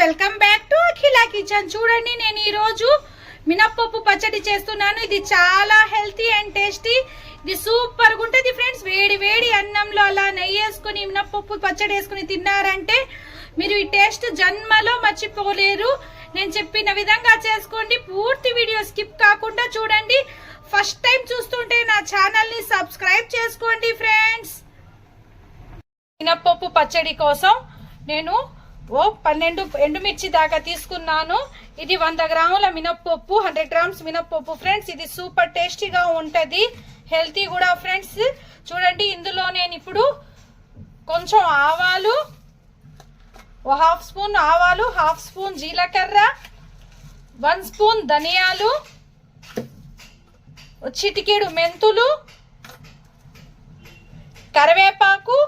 Welcome back to Akhila kitchen. చూడండి, నేను ఈ రోజు మినప్పప్పు పచ్చడి చేస్తున్నాను. ఇది చాలా హెల్తీ అండ్ టేస్టీ. ఇది సూపర్ గా ఉంటది ఫ్రెండ్స్. వేడి వేడి అన్నంలో అలా నెయ్యి వేసుకుని మినప్పప్పు పచ్చడి వేసుకుని తిన్నారంటే మీరు ఈ టేస్ట్ జన్మలో మర్చిపోలేరు. నేను చెప్పిన విధంగా చేసుకోండి. పూర్తి వీడియో స్కిప్ కాకుండా చూడండి. ఫస్ట్ టైం చూస్తుంటే నా ఛానల్ ని సబ్స్క్రైబ్ చేసుకోండి ఫ్రెండ్స్. మినప్పప్పు పచ్చడి కోసం నేను 12 ఎండుమిర్చి దాకా తీసుకున్నాను. ఇది 100 గ్రాముల మినప్పప్పు, 100 గ్రామ్స్ మినప్పప్పు ఫ్రెండ్స్. ఇది సూపర్ టేస్టీగా ఉంటది, హెల్తీ కూడా ఫ్రెండ్స్. చూడండి, ఇందులో నేను ఇప్పుడు కొంచెం ఆవాలు, 1/2 స్పూన్ ఆవాలు, 1/2 స్పూన్ జీలకర్ర, 1 స్పూన్ ధనియాలు, చిటికెడు మెంతులు, కరివేపాకు,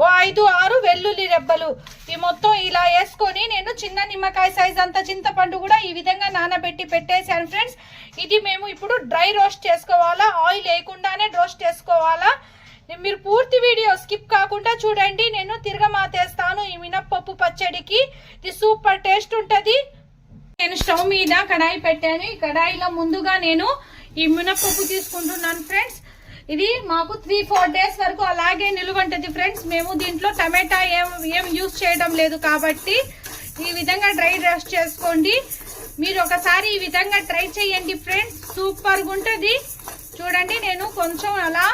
5-6 వెల్లుల్లి రెబ్బలు. ఈ మొత్తం ఇలా వేసుకొని నేను చిన్న నిమ్మకాయ సైజ్ అంత చింతపండు కూడా ఈ విధంగా నానబెట్టి పెట్టేశాను ఫ్రెండ్స్. ఇది మేము ఇప్పుడు డ్రై రోస్ట్ చేసుకోవాలా, ఆయిల్ వేయకుండానే రోస్ట్ చేసుకోవాలా. మీరు పూర్తి వీడియో స్కిప్ కాకుండా చూడండి. నేను తిరగమాతేస్తాను ఈ మినప్పప్పు పచ్చడికి. ఇది సూపర్ టేస్ట్ ఉంటది. నేను స్టవ్ మీద కడాయి పెట్టాను. ఈ కడాయిలో ముందుగా నేను ఈ మినప్పప్పు తీసుకుంటున్నాను ఫ్రెండ్స్. ఇది మాకు 3-4 డేస్ వరకు అలాగే నిలువ ఉంటుంది ఫ్రెండ్స్. మేము దీంట్లో టమాటా ఏం యూజ్ చేయడం లేదు కాబట్టి ఈ విధంగా డ్రై రోస్ట్ చేసుకోండి. మీరు ఒకసారి ఈ విధంగా ట్రై చేయండి ఫ్రెండ్స్, సూపర్ గా ఉంటుంది. చూడండి, నేను కొంచెం అలా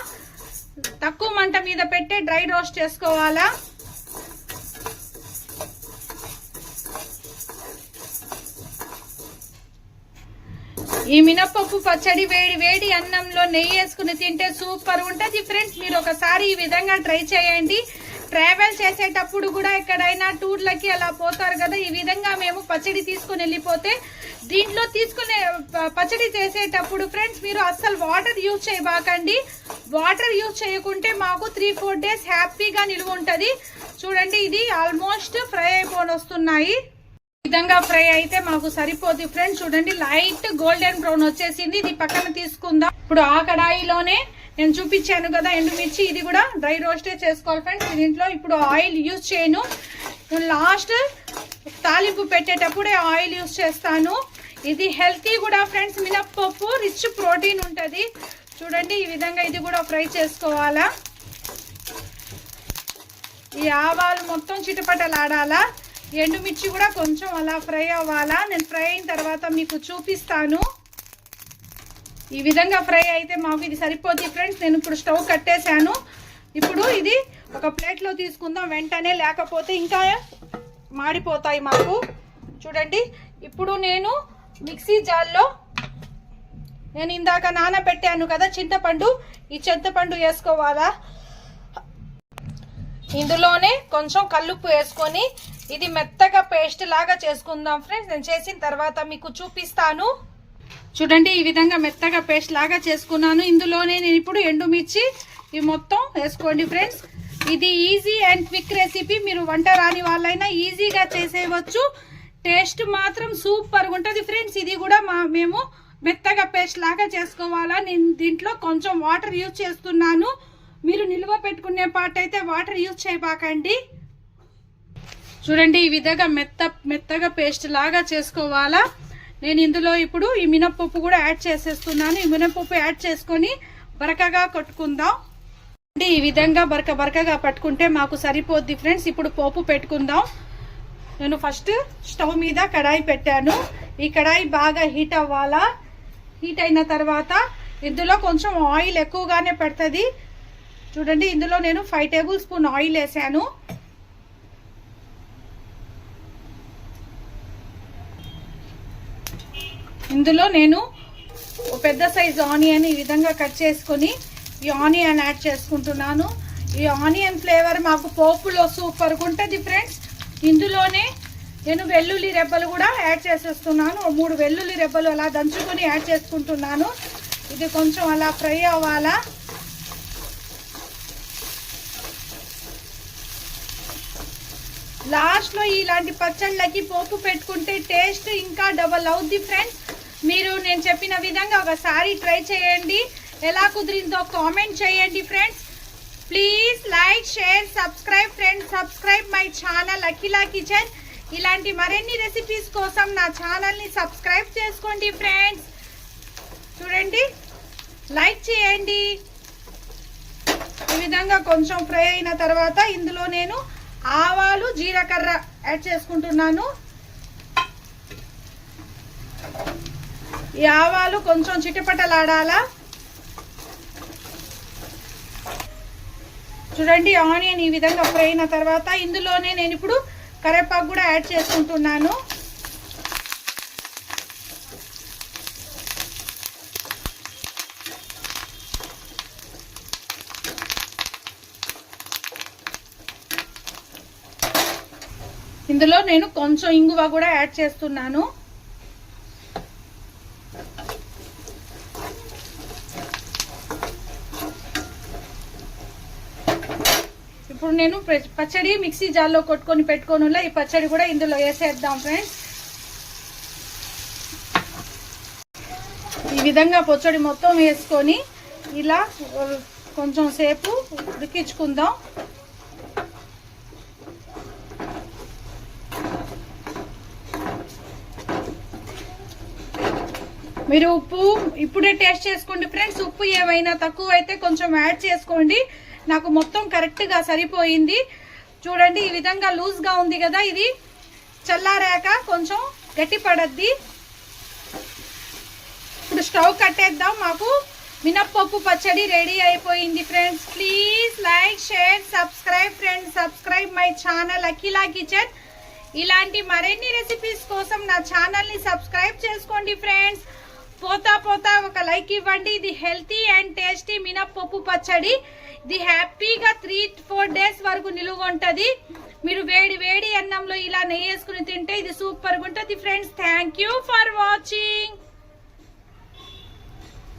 తక్కువ మంట మీద పెట్టి డ్రై రోస్ట్ చేసుకోవాలా. ఈ మినప్పప్పు పచ్చడి వేడి వేడి అన్నంలో నెయ్యి వేసుకుని తింటే సూపర్ ఉంటది ఫ్రెండ్స్. మీరు ఒకసారి ఈ విధంగా ట్రై చేయండి. ట్రావెల్ చేసేటప్పుడు కూడా ఎక్కడైనా టూర్లకి అలా పోతారు కదా, ఈ విధంగా మేము పచ్చడి తీసుకుని వెళ్ళిపోతే దీంట్లో తీసుకునే పచ్చడి చేసేటప్పుడు ఫ్రెండ్స్ మీరు అస్సలు వాటర్ యూజ్ చేయబాకండి. వాటర్ యూజ్ చేయకుంటే మాకు 3-4 డేస్ హ్యాపీగా నిలువ ఉంటది. చూడండి, ఇది ఆల్మోస్ట్ ఫ్రై అయిపోయి వస్తున్నాయి. విధంగా ఫ్రై అయితే మాకు సరిపోతుంది ఫ్రెండ్స్. చూడండి, లైట్ గోల్డెన్ బ్రౌన్ వచ్చేసింది. ఇది పక్కన తీసుకుందాం. ఇప్పుడు ఆ కడాయిలోనే నేను చూపించాను కదా ఎండుమిర్చి, ఇది కూడా డ్రై రోస్టే చేసుకోవాలి ఫ్రెండ్స్. దీంట్లో ఇప్పుడు ఆయిల్ యూజ్ చేయను. లాస్ట్ తాలింపు పెట్టేటప్పుడే ఆయిల్ యూజ్ చేస్తాను. ఇది హెల్తీ కూడా ఫ్రెండ్స్. మినప్పప్పు రిచ్ ప్రోటీన్ ఉంటుంది. చూడండి, ఈ విధంగా ఇది కూడా ఫ్రై చేసుకోవాలా. ఈ ఆవాలు మొత్తం చిటపటలాడాలా. ఎండుమిర్చి కూడా కొంచెం అలా ఫ్రై అవ్వాలా. నేను ఫ్రై అయిన తర్వాత మీకు చూపిస్తాను. ఈ విధంగా ఫ్రై అయితే మాకు ఇది సరిపోతుంది ఫ్రెండ్స్. నేను ఇప్పుడు స్టవ్ కట్టేశాను. ఇప్పుడు ఇది ఒక ప్లేట్లో తీసుకుందాం వెంటనే, లేకపోతే ఇంకా మాడిపోతాయి మాకు. చూడండి, ఇప్పుడు నేను మిక్సీ జార్లో నేను ఇందాక నానబెట్టాను కదా చింతపండు, ఈ చింతపండు వేసుకోవాలా. ఇందులోనే కొంచెం కల్లుప్పు వేసుకొని ఇది మెత్తగా పేస్ట్ లాగా చేసుకుందాం ఫ్రెండ్స్. నేను చేసిన తర్వాత మీకు చూపిస్తాను. చూడండి, ఈ విధంగా మెత్తగా పేస్ట్ లాగా చేసుకున్నాను. ఇందులోనే నేను ఇప్పుడు ఎండుమిర్చి ఇవి మొత్తం వేసుకోండి ఫ్రెండ్స్. ఇది ఈజీ అండ్ క్విక్ రెసిపీ. మీరు వంట రాని వాళ్ళైనా ఈజీగా చేసేయవచ్చు. టేస్ట్ మాత్రం సూపర్ గా ఉంటుంది ఫ్రెండ్స్. ఇది కూడా మేము మెత్తగా పేస్ట్ లాగా చేసుకోవాలా. నేను దీంట్లో కొంచెం వాటర్ యూజ్ చేస్తున్నాను. మీరు నిల్వ పెట్టుకునే పాట అయితే వాటర్ యూజ్ చేయబాకండి. చూడండి, ఈ విధంగా మెత్తగా పేస్ట్ లాగా చేసుకోవాలా. నేను ఇందులో ఇప్పుడు ఈ మినప్పప్పు కూడా యాడ్ చేసేస్తున్నాను. ఈ మినప్పప్పు యాడ్ చేసుకొని బరకగా కొట్టుకుందాం. ఈ విధంగా బరకగా పట్టుకుంటే మాకు సరిపోద్ది ఫ్రెండ్స్. ఇప్పుడు పోపు పెట్టుకుందాం. నేను ఫస్ట్ స్టవ్ మీద కడాయి పెట్టాను. ఈ కడాయి బాగా హీట్ అవ్వాలా. హీట్ అయిన తర్వాత ఇందులో కొంచెం ఆయిల్ ఎక్కువగానే పెడుతుంది. చూడండి, ఇందులో నేను 5 టేబుల్ స్పూన్ ఆయిల్ వేసాను. ఇందులో నేను పెద్ద సైజ్ ఆనియన్ ఈ విధంగా కట్ చేసుకొని ఈ ఆనియన్ యాడ్ చేసుకుంటున్నాను. ఈ ఆనియన్ ఫ్లేవర్ మాకు పోపులో సూపర్ గా ఉంటుంది ఫ్రెండ్స్. ఇందులోనే నేను వెల్లుల్లి రెబ్బలు కూడా యాడ్ చేసేస్తున్నాను. 3 వెల్లుల్లి రెబ్బలు అలా దంచుకొని యాడ్ చేసుకుంటున్నాను. ఇది కొంచెం అలా ఫ్రై అవ్వాలా. లాస్ట్ లో ఇలాంటి పచ్చళ్ళకి పోపు పెట్టుకుంటే టేస్ట్ ఇంకా డబల్ అవుద్ది ఫ్రెండ్స్. మీరు నేను చెప్పిన విధంగా ఒకసారి ట్రై చేయండి. ఎలా కుదిరిందో కామెంట్ చేయండి friends. Please like, share, subscribe friends. Subscribe my channel Akhila kitchen. ఇలాంటి మరిన్ని రెసిపీస్ కోసం నా ఛానల్ ని సబ్స్క్రైబ్ చేసుకోండి ఫ్రెండ్స్. చూడండి, లైక్ చేయండి. ఈ విధంగా కొంచెం ఫ్రై అయిన తర్వాత ఇందులో నేను ఆవాలు జీలకర్ర యాడ్ చేసుకుంటున్నాను. ఈ ఆవాలు కొంచెం చిటపటలాడాలా. చూడండి, ఆనియన్ ఈ విధంగా ఫ్రై అయిన తర్వాత ఇందులోనే నేను ఇప్పుడు కరివేపాకు కూడా యాడ్ చేసుకుంటున్నాను. ఇందులో నేను కొంచెం ఇంగువ కూడా యాడ్ చేస్తున్నాను. ఇప్పుడు నేను పచ్చడి మిక్సీ జార్లో కొట్టుకొని పెట్టుకోనులా ఈ పచ్చడి కూడా ఇందులో వేసేద్దాం ఫ్రెండ్స్. ఈ విధంగా పచ్చడి మొత్తం వేసుకొని ఇలా కొంచెం సేపు ఉడికించుకుందాం. మీరు ఉప్పు ఇప్పుడే టేస్ట్ చేసుకోండి ఫ్రెండ్స్. ఉప్పు ఏమైనా తక్కువ అయితే కొంచెం యాడ్ చేసుకోండి. నాకు మొత్తం కరెక్ట్గా సరిపోయింది. చూడండి, ఈ విధంగా లూజ్గా ఉంది కదా, ఇది చల్లారాక కొంచెం గట్టి పడద్ది. ఇప్పుడు స్టవ్ కట్టేద్దాం. మాకు మినప్పప్పు పచ్చడి రెడీ అయిపోయింది friends. Please like, share, subscribe friends. Subscribe my channel Akhila kitchen. ఇలాంటి మరిన్ని రెసిపీస్ కోసం నా ఛానల్ని సబ్స్క్రైబ్ చేసుకోండి ఫ్రెండ్స్. పోతా ఒక లైక్ ఇవ్వండి. ఇది హెల్తీ అండ్ టేస్టీ మినప్పప్పు పచ్చడి. ఇది హ్యాపీగా 3-4 డేస్ వరకు నిలువ ఉంటది. మీరు వేడి అన్నంలో ఇలా నెయ్యి వేసుకుని తింటే ఇది సూపర్గా ఉంటుంది friends. Thank you for watching.